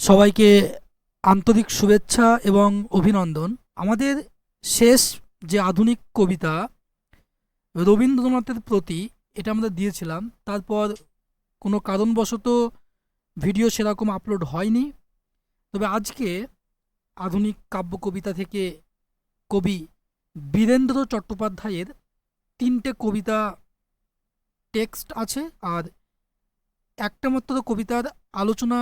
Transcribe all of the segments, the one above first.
সবাইকে আন্তরিক শুভেচ্ছা এবং অভিনন্দন। আমাদের শেষ যে আধুনিক কবিতা রবীন্দ্রনাথের প্রতি, এটা আমরা দিয়েছিলাম। তারপর কোনো কারণবশত ভিডিও সেরকম আপলোড হয়নি। তবে আজকে আধুনিক কাব্য কবিতা থেকে কবি বীরেন্দ্র চট্টোপাধ্যায়ের 3টে কবিতা টেক্সট আছে, আর একটা মাত্র কবিতার আলোচনা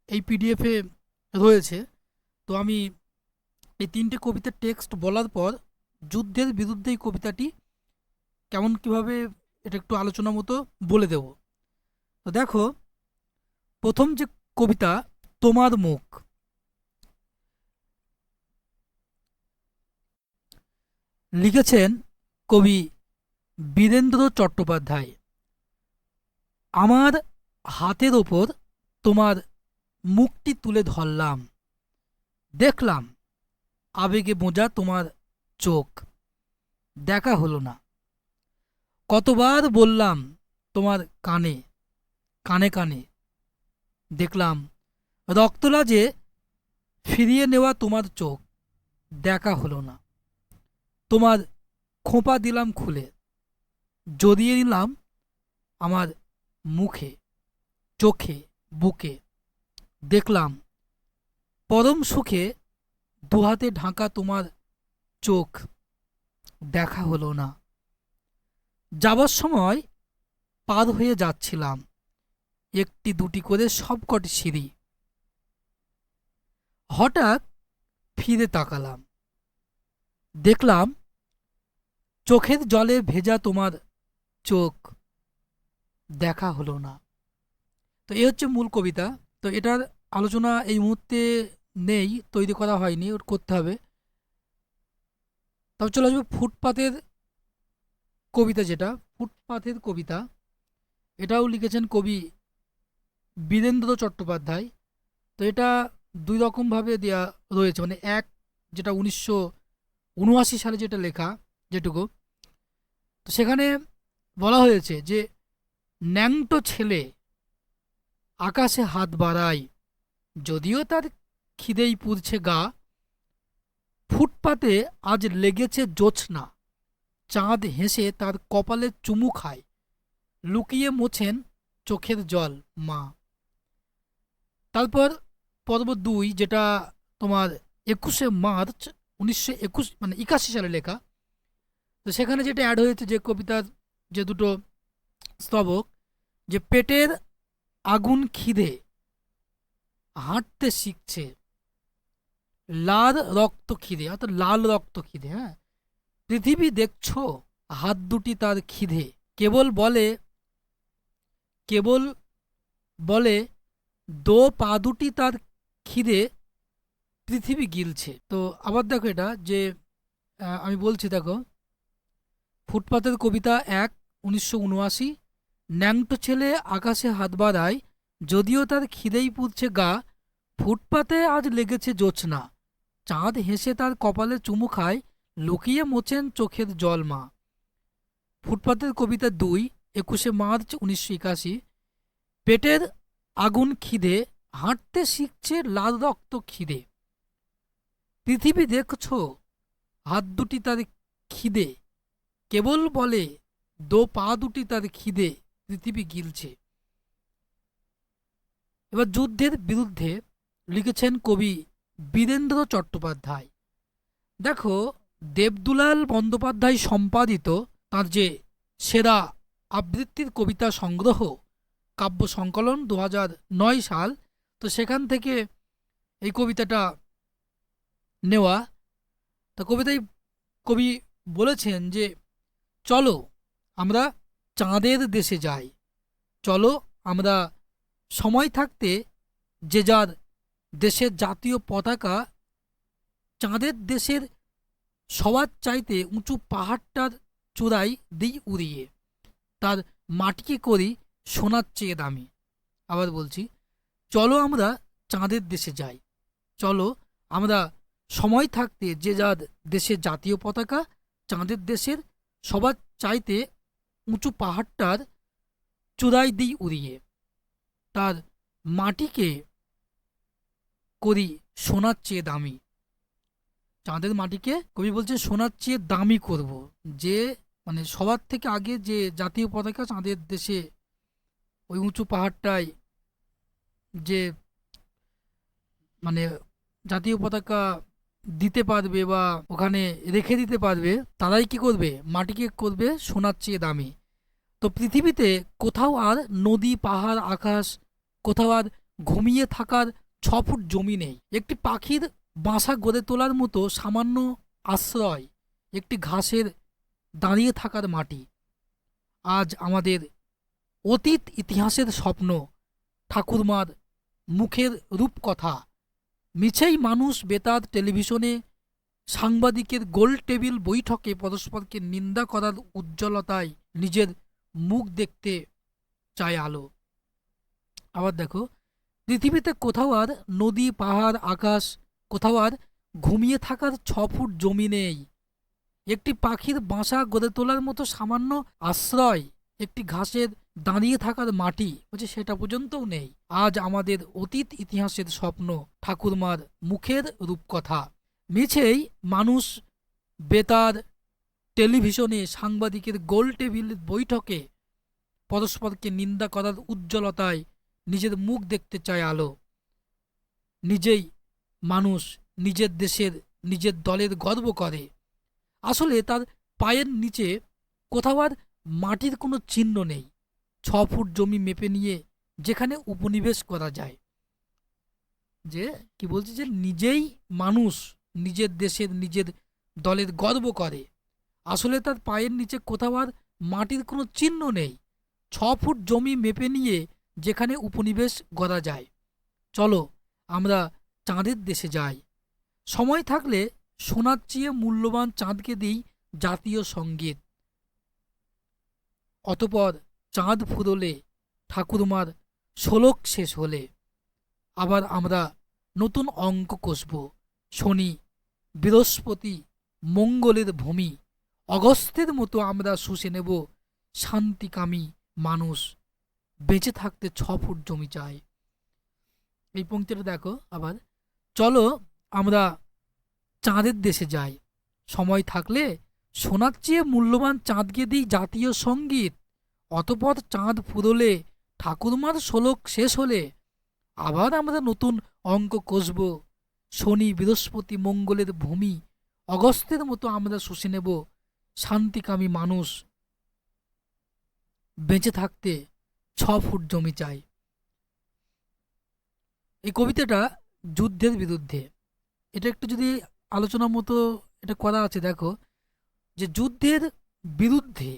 এই পিডিএফে রয়েছে। তো আমি এই 3টে কবিতার টেক্সট বলার পর যুদ্ধের বিরুদ্ধে এই কবিতাটি কেমন কিভাবে এটা একটু আলোচনা মতো বলে দেব। তো দেখো, প্রথম যে কবিতা তোমার মুখ, লিখেছেন কবি বীরেন্দ্র চট্টোপাধ্যায়। আমার হাতের ওপর তোমার মুখটি তুলে ধরলাম, দেখলাম আবেগে বোঝা তোমার চোখ, দেখা হলো না। কতবার বললাম তোমার কানে কানে কানে, দেখলাম রক্তলাজে ফিরিয়ে নেওয়া তোমার চোখ, দেখা হলো না। তোমার খোঁপা দিলাম খুলে, জড়িয়ে নিলাম আমার মুখে, চোখে, বুকে, দেখলাম পরম সুখে দুহাতে ঢাকা তোমার চোখ, দেখা হলো না। যাবার সময় পার হয়ে যাচ্ছিলাম একটি দুটি করে সবকটি সিঁড়ি, হঠাৎ ফিরে তাকালাম, দেখলাম চোখের জলে ভেজা তোমার চোখ, দেখা হলো না। তো এই হচ্ছে মূল কবিতা। তো এটার আলোচনা এই মুহূর্তে নেই, তৈরি করা হয়নি, ওর করতে হবে। তবে চলে আসবে ফুটপাতের কবিতা, যেটা ফুটপাতের কবিতা, এটাও লিখেছেন কবি বীরেন্দ্র চট্টোপাধ্যায়। তো এটা দুই রকমভাবে দেওয়া রয়েছে, মানে এক, যেটা 1979 সালে যেটা লেখা, যেটুকু, তো সেখানে বলা হয়েছে যে ন্যাংটো ছেলে আকাশে হাত বাড়ায়, যদিও তার খিদেই পুড়ছে গা, ফুটপাতে আজ লেগেছে জোছনা, চাঁদ হেসে তার কপালে চুমু খায়, লুকিয়ে মোছেন চোখের জল মা। তারপর পর্ব 2, যেটা তোমার 21শে মার্চ 1921 মানে 81 সালে লেখা। তো সেখানে যেটা অ্যাড হয়েছে, যে কবিতার যে দুটো স্তবক, যে পেটের আগুন খিদে হাঁটতে শিখছে, লাল রক্ত খিদে, অর্থাৎ লাল রক্ত খিদে, হ্যাঁ, পৃথিবী দেখছো হাত দুটি তার খিদে, কেবল বলে কেবল বলে দো পা দুটি তার খিদে, পৃথিবী গিলছে। তো আবার দেখো এটা, যে আমি বলছি, দেখো, ফুটপাতের কবিতা 1979, ন্যাংটো ছেলে আকাশে হাত বাড়ায়, যদিও তার খিদেই পুড়ছে গা, ফুটপাতে আজ লেগেছে জোছনা, চাঁদ হেসে তার কপালে চুমু খায়, লুকিয়ে মোছেন চোখের জল মা। ফুটপাতের কবিতা 2, 21শে মার্চ 1981, পেটের আগুন খিদে হাঁটতে শিখছে লাল রক্ত খিদে, পৃথিবী দেখছ হাত দুটি তার খিদে, কেবল বলে দো পা দুটি তার খিদে, পৃথিবী গিলছে। এবার যুদ্ধের বিরুদ্ধে লিখেছেন কবি বীরেন্দ্র চট্টোপাধ্যায়। দেখো, দেবদুলাল বন্দ্যোপাধ্যায় সম্পাদিত তার যে সেরা আবৃত্তির কবিতা সংগ্রহ কাব্য সংকলন 2009 সাল, তো সেখান থেকে এই কবিতাটা নেওয়া। তা কবিতায় কবি বলেছেন যে চলো আমরা চাঁদের দেশে যাই, চলো আমরা সময় থাকতে যে যার দেশের জাতীয় পতাকা চাঁদের দেশের সবার চাইতে উঁচু পাহাড়টার চূড়ায় দিই উড়িয়ে, তার মাটিকে করি সোনার চেয়ে দামি। আবার বলছি, চলো আমরা চাঁদের দেশে যাই, চলো আমরা সময় থাকতে যে যার দেশের জাতীয় পতাকা চাঁদের দেশের সবার চাইতে উঁচু পাহাড়টার চূড়ায় দিই উড়িয়ে, তার মাটিকে করি সোনার চেয়ে দামি। চাঁদের মাটিকে কবি বলছে সোনার চেয়ে দামি করব। যে মানে সবার থেকে আগে যে জাতীয় পতাকা চাঁদের দেশে ওই উঁচু পাহাড়টায় যে মানে জাতীয় পতাকা দিতে পারবে বা ওখানে রেখে দিতে পারবে, তারাই কি করবে, মাটিকে করবে সোনার চেয়ে দামি। তো পৃথিবীতে কোথাও আর নদী পাহাড় আকাশ, কোথাও আর ঘুমিয়ে থাকার 6 ফুট জমি নেই। একটি পাখির বাসা গড়ে তোলার মতো সামান্য আশ্রয় একটি ঘাসের দাঁড়িয়ে থাকার মাটি। আজ আমাদের অতীত ইতিহাসের স্বপ্ন, ঠাকুরমার মুখের রূপকথা মিছেই মানুষ বেতার টেলিভিশনে সাংবাদিকের গোল টেবিল বৈঠকে পরস্পরকে নিন্দা করার উজ্জ্বলতায় নিজের মুখ দেখতে চায় আলো। আবার দেখো, পৃথিবীতে কোথাও আর নদী পাহাড় আকাশ, কোথাও আর ঘুমিয়ে থাকার 6 ফুট জমি নেই। একটি পাখির বাসা গড়ে তোলার মতো সামান্য আশ্রয় একটি ঘাসের দাঁড়িয়ে থাকার মাটি বলছে সেটা পর্যন্তও নেই। আজ আমাদের অতীত ইতিহাসের স্বপ্ন, ঠাকুরমার মুখের রূপকথা মিছেই মানুষ বেতার টেলিভিশনে সাংবাদিকের গোল টেবিল বৈঠকে পরস্পরকে নিন্দা করার উজ্জ্বলতায় নিজের মুখ দেখতে চায় আলো। নিজেই মানুষ নিজের দেশের নিজের দলের গর্ব করে। আসলে তার পায়ের নিচে কোথাও আর মাটির কোনো চিহ্ন নেই। 6 ফুট জমি মেপে নিয়ে যেখানে উপনিবেশ করা যায়। যে কি বলছে, যে নিজেই মানুষ নিজের দেশের নিজের দলের গর্ব করে। আসলে তার পায়ের নিচে কোথাও আর মাটির কোনো চিহ্ন নেই। 6 ফুট জমি মেপে নিয়ে যেখানে উপনিবেশ গড়া যায়। চলো আমরা চাঁদের দেশে যাই। সময় থাকলে সোনার চেয়ে মূল্যবান চাঁদকে দিই জাতীয় সঙ্গীত। অতপর চাঁদ ফুরোলে ঠাকুরমার শোলক শেষ হলে আবার আমরা নতুন অঙ্ক কষব। শনি বৃহস্পতি মঙ্গলের ভূমি, অগস্ত্যের মতো আমরা শুষে নেব শান্তিকামী মানুষ। বেঁচে থাকতে 6 ফুট জমি চাই। এই পংক্তিটা দেখো আবার, চলো আমরা চাঁদের দেশে যাই। সময় থাকলে সোনার চেয়ে মূল্যবান চাঁদকে দিই জাতীয় সঙ্গীত। অতপর চাঁদ ফুরোলে ঠাকুরমার শোলক শেষ হলে আবার আমরা নতুন অঙ্ক কষব। শনি বৃহস্পতি মঙ্গলের ভূমি, অগস্ত্যের মতো আমরা শুষে নেব শান্তিকামী মানুষ। বেঁচে থাকতে 6 ফুট জমি চাই। এই কবিতাটা যুদ্ধের বিরুদ্ধে। এটা একটু যদি আলোচনার মতো এটা করা আছে, দেখো যে যুদ্ধের বিরুদ্ধে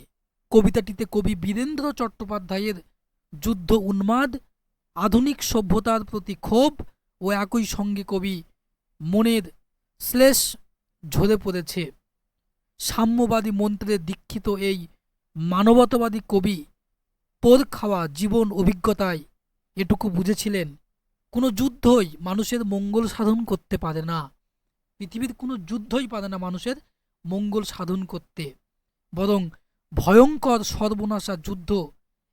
কবিতাটিতে কবি বীরেন্দ্র চট্টোপাধ্যায়ের যুদ্ধ উন্মাদ, আধুনিক সভ্যতার প্রতি ক্ষোভ ও একই সঙ্গে কবি মনের শ্লেষ ঝরে পড়েছে। সাম্যবাদী মন্ত্রে দীক্ষিত এই মানবতাবাদী কবি পোর খাওয়া জীবন অভিজ্ঞতায় এটুকু বুঝেছিলেন, কোনো যুদ্ধই মানুষের মঙ্গল সাধন করতে পারে না। পৃথিবীর কোনো যুদ্ধই পারে না মানুষের মঙ্গল সাধন করতে। বরং ভয়ঙ্কর সর্বনাশা যুদ্ধ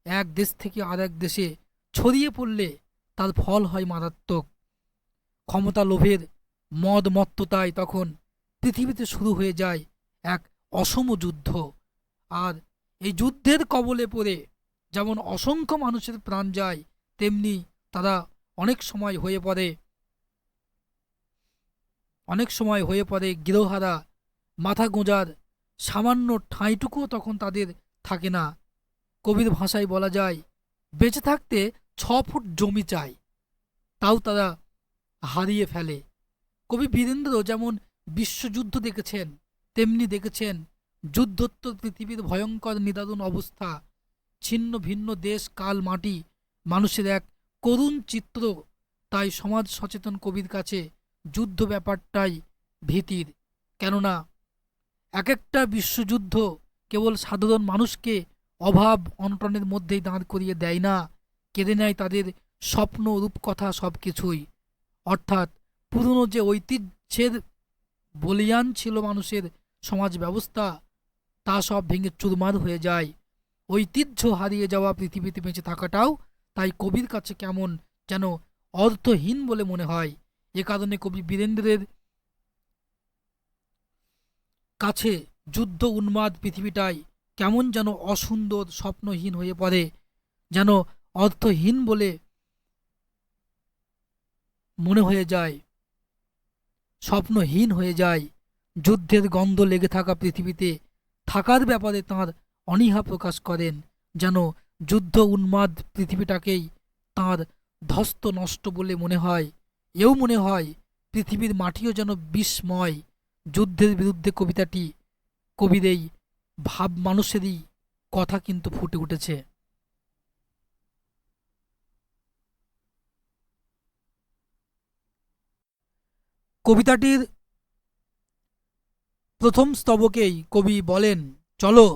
এক দেশ থেকে আর এক দেশে ছড়িয়ে পড়লে তার ফল হয় মারাত্মক। ক্ষমতা লোভের মদ মত্ততায় তখন পৃথিবীতে শুরু হয়ে যায় এক অসম যুদ্ধ। আর এই যুদ্ধের কবলে পড়ে যেমন অসংখ্য মানুষের প্রাণ যায়, তেমনি তারা অনেক সময় হয়ে পড়ে গৃহহারা, মাথা গোঁজার সামান্য ঠাঁইটুকুও তখন তাদের থাকে না। কবির ভাষায় বলা যায়, বেঁচে থাকতে 6 ফুট জমি চাই, তাও তারা হারিয়ে ফেলে। কবি বীরেন্দ্র যেমন বিশ্বযুদ্ধ দেখেছেন, তেমনি দেখেছেন যুদ্ধোত্তর পৃথিবীর ভয়ঙ্কর নিদারুণ অবস্থা, ছিন্ন ভিন্ন দেশ কাল মাটি, মানুষের এক করুণ চিত্র। তাই সমাজ সচেতন কবির কাছে যুদ্ধ ব্যাপারটাই ভীতির। কেননা এক একটা বিশ্বযুদ্ধ কেবল সাধারণ মানুষকে অভাব অনটনের মধ্যেই দাঁড় করিয়ে দেয় না, কেড়ে নেয় তাদের স্বপ্ন রূপকথা সব কিছুই। অর্থাৎ পুরনো যে ঐতিহ্যের বলিয়ান ছিল মানুষের সমাজ ব্যবস্থা, তা সব ভেঙে চুরমার হয়ে যায়। ঐতিহ্য হারিয়ে যাওয়া পৃথিবীতে বেঁচে থাকাটাও তাই কবির কাছে কেমন যেন অর্থহীন বলে মনে হয়। এ কারণে কবি বীরেন্দ্রের কাছে যুদ্ধ উন্মাদ পৃথিবীটাই কেমন যেন অসুন্দর স্বপ্নহীন হয়ে পড়ে, যেন অর্থহীন বলে মনে হয়ে যায়, স্বপ্নহীন হয়ে যায়। যুদ্ধের গন্ধ লেগে থাকা পৃথিবীতে থাকার ব্যাপারে তাঁর অনীহা প্রকাশ করেন, যেন যুদ্ধ উন্মাদ পৃথিবীটাকেই তাঁর ধ্বস্ত নষ্ট বলে মনে হয়। এও মনে হয় পৃথিবীর মাটিও যেন বিষময়। যুদ্ধের বিরুদ্ধে কবিতাটি কবির এই ভাব মানুষেরই কথা কিন্তু ফুটে উঠেছে। কবিতাটির প্রথম স্তবকেই কবি বলেন, চলো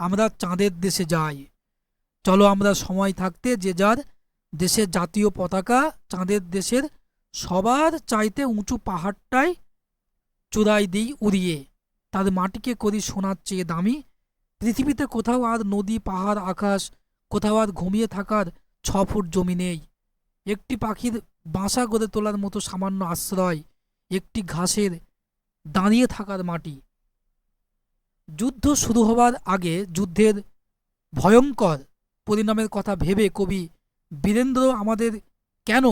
আমরা চাঁদের দেশে যাই, চলো আমরা সময় থাকতে যে যার দেশের জাতীয় পতাকা চাঁদের দেশের সবার চাইতে উঁচু পাহাড়টায় চূড়াই দিই উড়িয়ে, তার মাটিকে করি সোনার চেয়ে দামি। পৃথিবীতে কোথাও আর নদী পাহাড় আকাশ, কোথাও আর ঘুমিয়ে থাকার 6 ফুট জমি নেই। একটি পাখির বাসা গড়ে তোলার মতো সামান্য আশ্রয়, একটি ঘাসের দাঁড়িয়ে থাকার মাটি। যুদ্ধ শুরু হবার আগে যুদ্ধের ভয়ঙ্কর পরিণামের কথা ভেবে কবি বীরেন্দ্র আমাদের কেন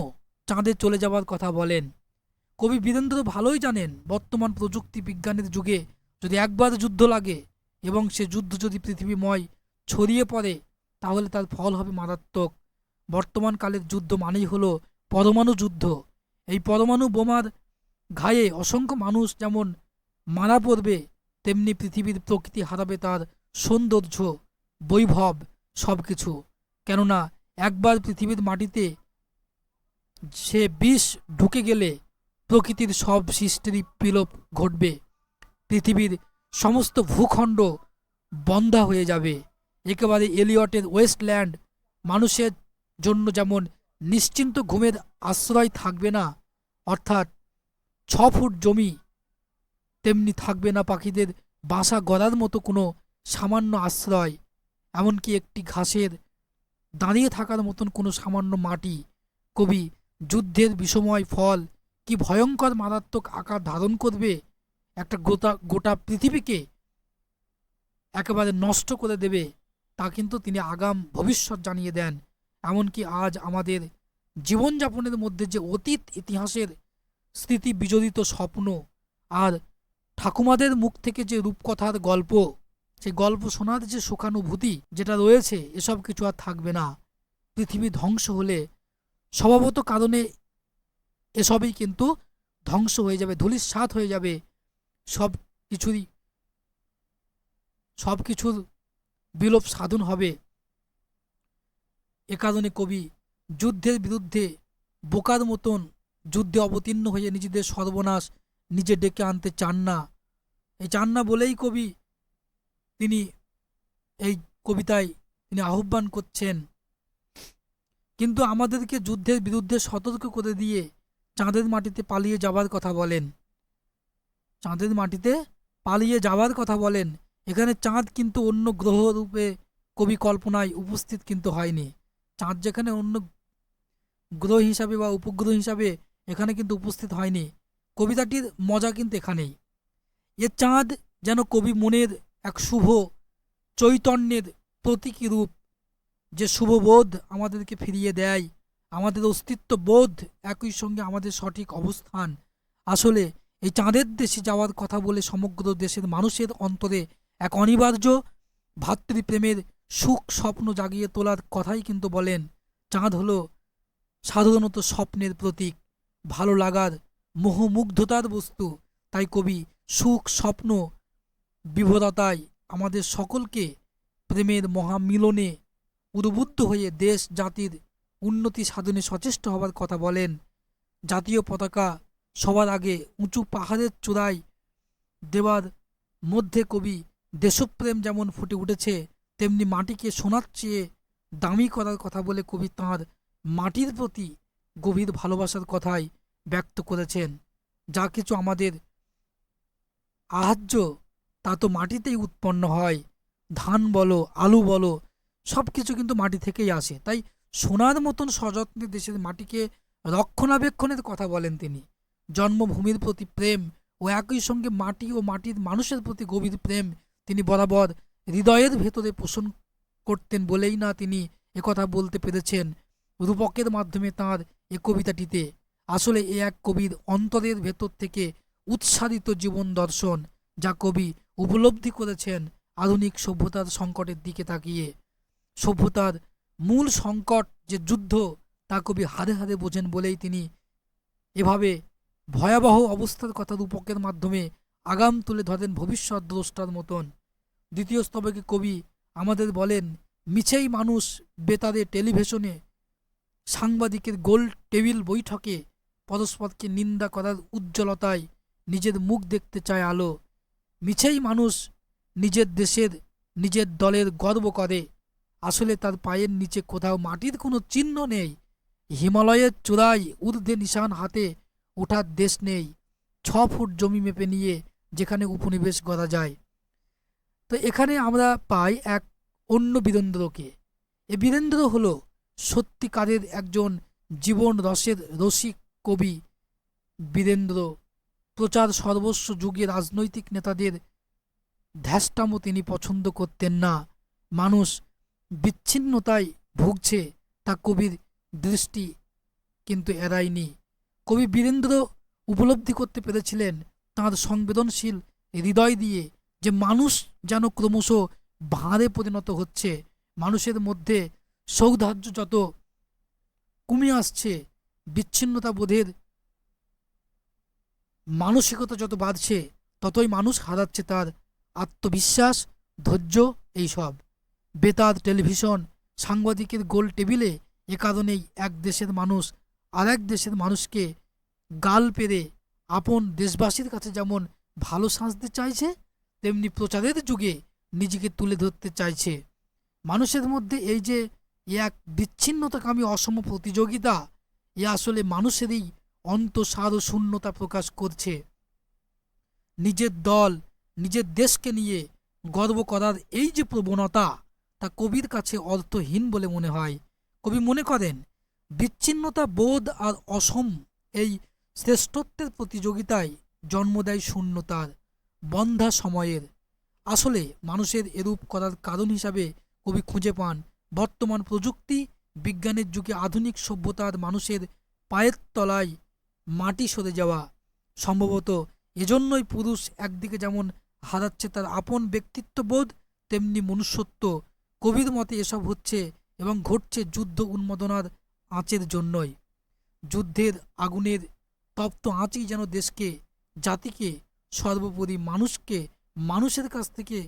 চাঁদে চলে যাওয়ার কথা বলেন। কবি বীরেন্দ্র ভালোই জানেন বর্তমান প্রযুক্তি বিজ্ঞানের যুগে যদি একবার যুদ্ধ লাগে এবং সে যুদ্ধ যদি পৃথিবীময় ছড়িয়ে পড়ে তাহলে তার ফল হবে মারাত্মক। বর্তমান কালের যুদ্ধ মানেই হলো পরমাণু যুদ্ধ। এই পরমাণু বোমার ঘায়ে অসংখ্য মানুষ যেমন মারা পড়বে, তেমনি পৃথিবীর প্রকৃতি হারাবে তার সৌন্দর্য, বৈভব, সব কিছু। কেননা একবার পৃথিবীর মাটিতে সে বিষ ঢুকে গেলে প্রকৃতির সব সৃষ্টিরই বিলোপ ঘটবে, পৃথিবীর সমস্ত ভূখণ্ড বন্ধা হয়ে যাবে। একেবারে এলিয়টের ওয়েস্টল্যান্ড, মানুষের জন্য যেমন নিশ্চিন্ত ঘুমের আশ্রয় থাকবে না, অর্থাৎ 6 ফুট জমি, তেমনি থাকবে না পাখিদের বাসা গড়ার মতো কোনো সামান্য আশ্রয়, এমনকি একটি ঘাসের দাঁড়িয়ে থাকার মতন কোনো সামান্য মাটি। কবি যুদ্ধের বিষময় ফল কি ভয়ঙ্কর মারাত্মক আকার ধারণ করবে, একটা গোটা গোটা পৃথিবীকে একেবারে নষ্ট করে দেবে, তা কিন্তু তিনি আগাম ভবিষ্যৎ জানিয়ে দেন। এমনকি আজ আমাদের জীবনযাপনের মধ্যে যে অতীত ইতিহাসের স্মৃতি বিজড়িত স্বপ্ন আর ঠাকুমাদের মুখ থেকে যে রূপকথার গল্প, সেই গল্প শোনার যে সুখানুভূতি যেটা রয়েছে, এসব কিছু আর থাকবে না। পৃথিবী ধ্বংস হলে স্বভাবত কারণে এসবই কিন্তু ধ্বংস হয়ে যাবে, ধূলিসাৎ হয়ে যাবে, সব কিছুরই সব কিছুর বিলোপ সাধন হবে। এ কারণে কবি যুদ্ধের বিরুদ্ধে বোকার মতন যুদ্ধে অবতীর্ণ হয়ে নিজেদের সর্বনাশ নিজে ডেকে আনতে চান না। এই চান না বলেই কবি তিনি এই কবিতায় তিনি আহ্বান করছেন, কিন্তু আমাদেরকে যুদ্ধের বিরুদ্ধে সতর্ক করে দিয়ে চাঁদের মাটিতে পালিয়ে যাবার কথা বলেন, চাঁদের মাটিতে পালিয়ে যাওয়ার কথা বলেন। এখানে চাঁদ কিন্তু অন্য গ্রহ রূপে কবি কল্পনায় উপস্থিত কিন্তু হয়নি। চাঁদ যেখানে অন্য গ্রহ হিসাবে বা উপগ্রহ হিসাবে এখানে কিন্তু উপস্থিত হয়নি। কবিতাটির মজা কিন্তু এখানেই। এ চাঁদ যেন কবি মনের এক শুভ চৈতন্যের প্রতীকী রূপ, যে শুভবোধ আমাদেরকে ফিরিয়ে দেয়, আমাদের অস্তিত্ব বোধ, একই সঙ্গে আমাদের সঠিক অবস্থান। আসলে এই চাঁদের দেশে যাওয়ার কথা বলে সমগ্র দেশের মানুষের অন্তরে এক অনিবার্য ভাতৃপ্রেমের সুখ স্বপ্ন জাগিয়ে তোলার কথাই কিন্তু বলেন। চাঁদ হলো সাধারণত স্বপ্নের প্রতীক, ভালো লাগার, মোহমুগ্ধতার বস্তু। তাই কবি সুখ স্বপ্ন বিভোরতায় আমাদের সকলকে প্রেমের মহামিলনে উদ্বুদ্ধ হয়ে দেশ জাতির উন্নতি সাধনে সচেষ্ট হবার কথা বলেন। জাতীয় পতাকা সবার আগে উঁচু পাহাড়ের চূড়ায় দেওয়ার মধ্যে কবি দেশপ্রেম যেমন ফুটে উঠেছে, তেমনি মাটিকে সোনার চেয়ে দামি করার কথা বলে কবি তাঁর মাটির প্রতি গভীর ভালোবাসার কথাই ব্যক্ত করেছেন। যা কিছু আমাদের আহার্য তা তো মাটিতেই উৎপন্ন হয়, ধান বলো আলু বলো সব কিছু কিন্তু মাটি থেকেই আসে। তাই সোনার মতন সযত্নে দেশের মাটিকে রক্ষণাবেক্ষণের কথা বলেন তিনি। জন্মভূমির প্রতি প্রেম ও একই সঙ্গে মাটি ও মাটির মানুষের প্রতি গভীর প্রেম তিনি বরাবর হৃদয়ের ভেতরে পোষণ করতেন বলেই না তিনি একথা বলতে পেরেছেন রূপকের মাধ্যমে তাঁর এ কবিতাটিতে। আসলে এ এক কবির অন্তরের ভেতর থেকে উৎসারিত জীবন দর্শন, যা কবি উপলব্ধি করেছেন আধুনিক সভ্যতার সংকটের দিকে তাকিয়ে। সভ্যতার মূল সংকট যে যুদ্ধ, তা কবি হাড়ে হাড়ে বোঝেন বলেই তিনি এভাবে ভয়াবহ অবস্থার কথা রূপকের মাধ্যমে আগাম তুলে ধরেন ভবিষ্যৎ দ্রষ্টার মতন। দ্বিতীয় স্তবকে কবি আমাদের বলেন, মিছেই মানুষ বেতারে, টেলিভিশনে, সাংবাদিকের গোল টেবিল বৈঠকে পরস্পরকে নিন্দা করার উজ্জ্বলতায় নিজের মুখ দেখতে চায় আলো। মিছেই মানুষ নিজের দেশের, নিজের দলের গর্ব করে। আসলে তার পায়ের নিচে কোথাও মাটির কোনো চিহ্ন নেই। হিমালয়ের চূড়ায় ঊর্ধ্বে নিশান হাতে ওঠার দেশ নেই 6 ফুট জমি মেপে নিয়ে যেখানে উপনিবেশ গড়া যায়। তো এখানে আমরা পাই এক অন্য বীরেন্দ্রকে। এ বীরেন্দ্র হলো সত্যিকারের একজন জীবন রসের রসিক কবি। বীরেন্দ্র প্রচার সর্বস্ব যুগে রাজনৈতিক নেতাদের ধ্যাসটামো তিনি পছন্দ করতেন না। মানুষ বিচ্ছিন্নতায় ভুগছে, তা কবির দৃষ্টি কিন্তু এড়ায়নি। কবি বীরেন্দ্র উপলব্ধি করতে পেরেছিলেন তাঁর সংবেদনশীল হৃদয় দিয়ে যে মানুষ যেন ক্রমশ ভাঁড়ে পরিণত হচ্ছে, মানুষের মধ্যে সৌহার্দ্য যত কমে আসছে, বিচ্ছিন্নতা বোধের মানসিকতা যত বাড়ছে, ততই মানুষ হারাচ্ছে তার আত্মবিশ্বাস, ধৈর্য। এইসব বেতার, টেলিভিশন, সাংবাদিকের গোল টেবিলে এ কারণেই এক দেশের মানুষ আর এক দেশের মানুষকে গাল পেরে আপন দেশবাসীর কাছে যেমন ভালো সাজতে চাইছে, তেমনি প্রচারের যুগে নিজেকে তুলে ধরতে চাইছে। মানুষের মধ্যে এই যে এক বিচ্ছিন্নতাকামী অসম প্রতিযোগিতা, এ আসলে মানুষেরই অন্তঃসার ও শূন্যতা প্রকাশ করছে। নিজের দল, নিজের দেশকে নিয়ে গর্ব করার এই যে প্রবণতা, তা কবির কাছে অর্থহীন বলে মনে হয়। কবি মনে করেন বিচ্ছিন্নতা বোধ আর অসম এই শ্রেষ্ঠত্বের প্রতিযোগিতায় জন্ম দেয় শূন্যতার, বন্ধা সময়ের। আসলে মানুষের এরূপ করার কারণ হিসাবে কবি খুঁজে পান বর্তমান প্রযুক্তি বিজ্ঞানের যুগে আধুনিক সভ্যতার মানুষের পায়ের তলায় মাটি সরে যাওয়া। সম্ভবত এজন্যই পুরুষ একদিকে যেমন হারাচ্ছে তার আপন ব্যক্তিত্ববোধ, তেমনি মনুষ্যত্ব। কবির মতে এসব হচ্ছে এবং ঘটছে যুদ্ধ উন্মাদনার আঁচের জন্যই। যুদ্ধের আগুনের তপ্ত আঁচই যেন দেশকে, জাতিকে, সর্বোপরি মানুষকে মানুষের কাছ থেকে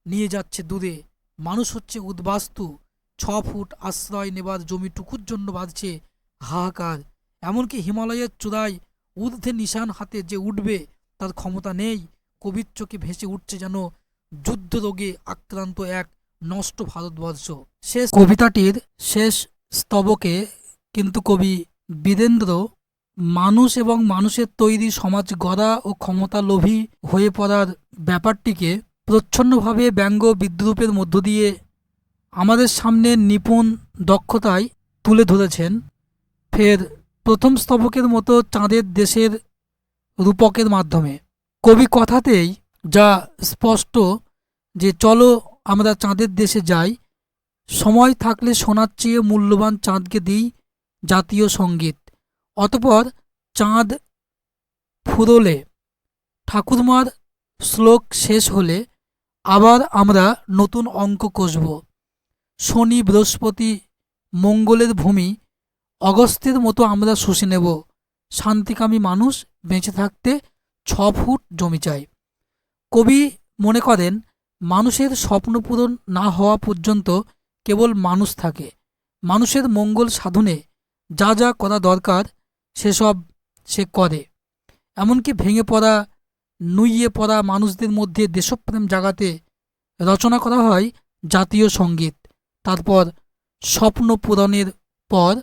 নিয়ে যাচ্ছে দূরে। মানুষ হচ্ছে উদ্বাস্তু। 6 ফুট আশ্রয় নেবার জমিটুকুর জন্য বাঁধছে হাহাকার। এমনকি হিমালয়ের চূড়ায় ঊর্ধ্বে নিশান হাতে যে উঠবে, তার ক্ষমতা নেই। কবির চোখে ভেসে উঠছে যেন যুদ্ধ রোগে আক্রান্ত এক নষ্ট ভারতবর্ষ। শেষ কবিতাটির শেষ স্তবকে কিন্তু কবি বীরেন্দ্র মানুষ এবং মানুষের তৈরি সমাজ গড়া ও ক্ষমতা লোভী হয়ে পড়ার ব্যাপারটিকে প্রচ্ছন্নভাবে ব্যঙ্গ বিদ্রূপের মধ্য দিয়ে আমাদের সামনে নিপুণ দক্ষতায় তুলে ধরেছেন। ফের প্রথম স্তবকের মতো চাঁদের দেশের রূপকের মাধ্যমে কবি কথাতেই যা স্পষ্ট যে চলো আমরা চাঁদের দেশে যাই, সময় থাকলে সোনার চেয়ে মূল্যবান চাঁদকে দিই জাতীয় সঙ্গীত। অতপর চাঁদ ফুরোলে, ঠাকুরমার শ্লোক শেষ হলে আবার আমরা নতুন অঙ্ক কষব। শনি, বৃহস্পতি, মঙ্গলের ভূমি অগস্ত্যের মতো আমরা শুষে নেব। শান্তিকামী মানুষ বেঁচে থাকতে 6 ফুট জমি চাই। কবি মনে করেন মানুষের স্বপ্ন পূরণ না হওয়া পর্যন্ত কেবল মানুষ থাকে। মানুষের মঙ্গল সাধনে যা যা করা দরকার সেসব সে করে। এমনকি ভেঙে পড়া, নুইয়ে পড়া মানুষদের মধ্যে দেশপ্রেম জাগাতে রচনা করা হয় জাতীয় সঙ্গীত। তারপর স্বপ্ন পূরণের পর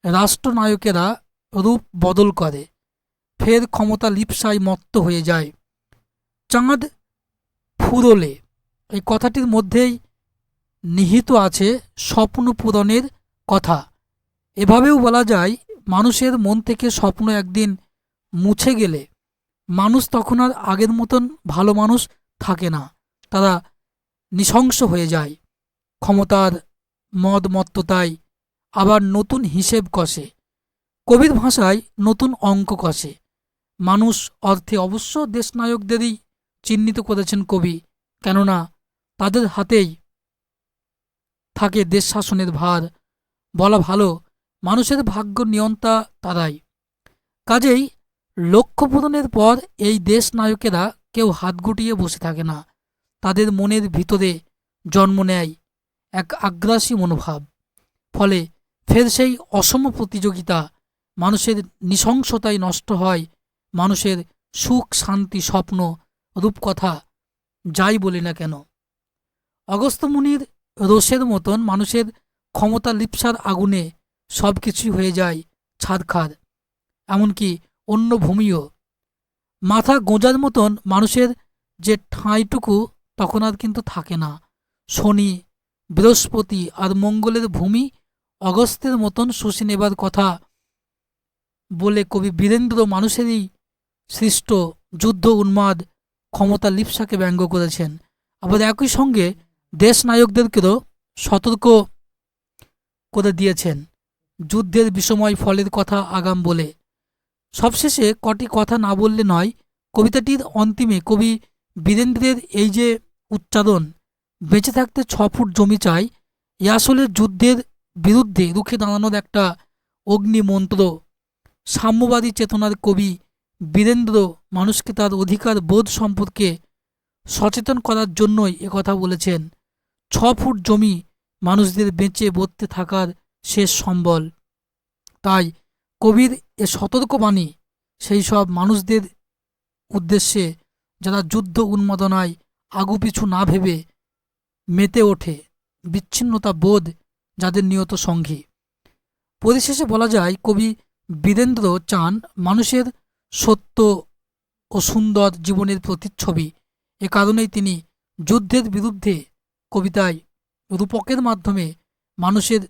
রাষ্ট্রনায়কেরা রূপ বদল করে, ফের ক্ষমতা লিপ্সায় মত্ত হয়ে যায়। চাঁদ ফুরোলে, এই কথাটির মধ্যেই নিহিত আছে স্বপ্ন পূরণের কথা। এভাবেও বলা যায় মানুষের মন থেকে স্বপ্ন একদিন মুছে গেলে মানুষ তখন আর আগের মতন ভালো মানুষ থাকে না, তারা নৃশংস হয়ে যায়। ক্ষমতার মদমত্ততায় আবার নতুন হিসেব কষে, কবির ভাষায় নতুন অঙ্ক কষে। মানুষ অর্থে অবশ্য দেশনায়কদেরই চিহ্নিত করেছেন কবি, কেননা তাদের হাতেই থাকে দেশ শাসনের ভার। বলা ভালো, মানুষের ভাগ্য নিয়ন্তা তারাই। কাজেই লক্ষ্য পূরণের পর এই দেশ নায়কেরা কেউ হাত গুটিয়ে বসে থাকে না, তাদের মনের ভিতরে জন্ম নেয় এক আগ্রাসী মনোভাব। ফলে ফের সেই অসম প্রতিযোগিতা, মানুষের নৃশংসতায় নষ্ট হয় মানুষের সুখ, শান্তি, স্বপ্ন, রূপকথা, যাই বলি না কেন। অগস্ত্য মুনির রোষের মতন মানুষের ক্ষমতা লিপ্সার আগুনে সব কিছুই হয়ে যায় ছারখার, এমনকি অন্য ভূমিও। মাথা গোঁজার মতন মানুষের যে ঠাঁইটুকু তখন আর কিন্তু থাকে না। শনি, বৃহস্পতি আর মঙ্গলের ভূমি অগস্ত্যের মতন শুষে নেবার কথা বলে কবি বীরেন্দ্র মানুষেরই সৃষ্ট যুদ্ধ উন্মাদ ক্ষমতা লিপ্সাকে ব্যঙ্গ করেছেন। আবার একই সঙ্গে দেশ নায়কদেরকেও সতর্ক করে দিয়েছেন যুদ্ধের বিষময় ফলের কথা আগাম বলে। সবশেষে কটি কথা না বললে নয়, কবিতাটির অন্তিমে কবি বীরেন্দ্রের এই যে উচ্চারণ, বেঁচে থাকতে 6 ফুট জমি চাই, এ আসলে যুদ্ধের বিরুদ্ধে রুখে দাঁড়ানোর একটা অগ্নিমন্ত্র। সাম্যবাদী চেতনার কবি বীরেন্দ্র মানুষকে তার অধিকার বোধ সম্পর্কে সচেতন করার জন্যই একথা বলেছেন। 6 ফুট জমি মানুষদের বেঁচে বর্তে থাকার শেষ সম্বল। তাই কবির এ সতর্কবাণী সেই সব মানুষদের উদ্দেশ্যে যারা যুদ্ধ উন্মাদনায় আগুপিছু না ভেবে মেতে ওঠে, বিচ্ছিন্নতা বোধ যাদের নিয়ত সঙ্গী। পরিশেষে বলা যায়, কবি বীরেন্দ্র চান মানুষের সত্য ও সুন্দর জীবনের প্রতিচ্ছবি। এ কারণেই তিনি যুদ্ধের বিরুদ্ধে কবিতায় রূপকের মাধ্যমে মানুষের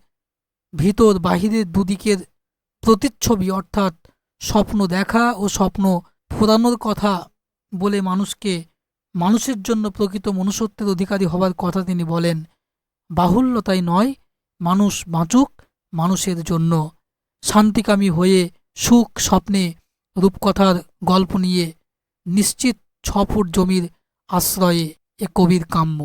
ভিতর বাহিরের দুদিকের প্রতিচ্ছবি অর্থাৎ স্বপ্ন দেখা ও স্বপ্ন ফোরানোর কথা বলে মানুষকে মানুষের জন্য প্রকৃত মনুষ্যত্বের অধিকারী হবার কথা তিনি বলেন। বাহুল্যতাই নয়, মানুষ বাঁচুক মানুষের জন্য, শান্তিকামী হয়ে সুখ স্বপ্নে রূপকথার গল্প নিয়ে নিশ্চিত 6 ফুট জমির আশ্রয়ে এ কবির কাম্য।